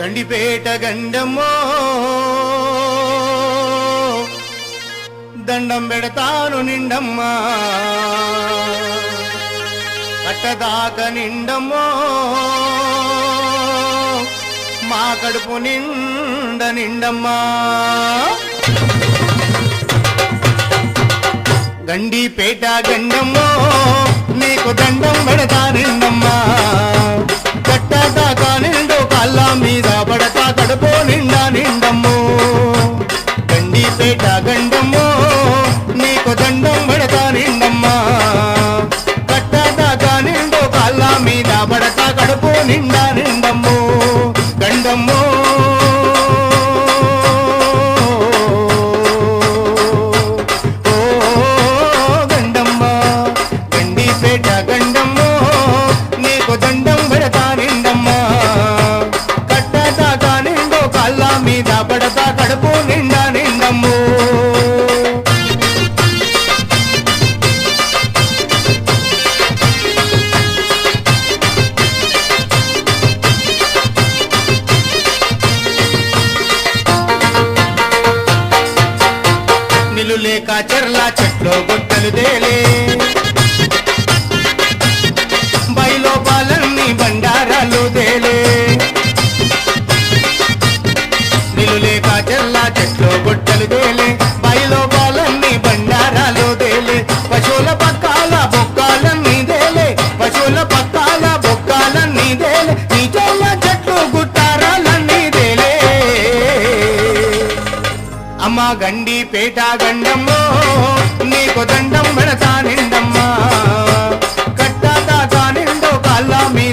గండిపేట గండమ్మో దండం పెడతాను నిండమ్మా కట్టదాక నిండమ్మో మా కడుపు నిండమ్మా గండిపేట గండమ్మో నీకు దండం పెడతా నిండమ్మా కట్టదాకా నిండు కళ్ళ మీద పడతా కడుపు నిండమ్మో గండిపేట గండమ్మో నీకు దండం పెడతా నిండమ్మా కట్టదాకా నిండు కళ్ళ మీద పడతా కడుపు నిండమ్మో గండమ్మో పడతా కడుపు నిండమ్మో నిలు లేక చెర్ల చెట్లు గొట్టలు తేలే బయలో పాలన్నీ బండారాలు తేలే లేక చెల్లా చెట్లు గుట్టలు తేలే బయలో బాలన్నీ బండారాలు తేలే పశువుల పక్కాల బొక్కాలన్నీ తేలే పశువుల పక్కాల బొక్కాలన్నీ తేలే నీ చెల్ల చెట్లు గుట్టారాలన్నీ తేలే అమ్మ గండిపేట గండమ్మో నీకు దండం పెడతా నిండమ్మా కట్టదాకా నిండు కాళ్ళ మీద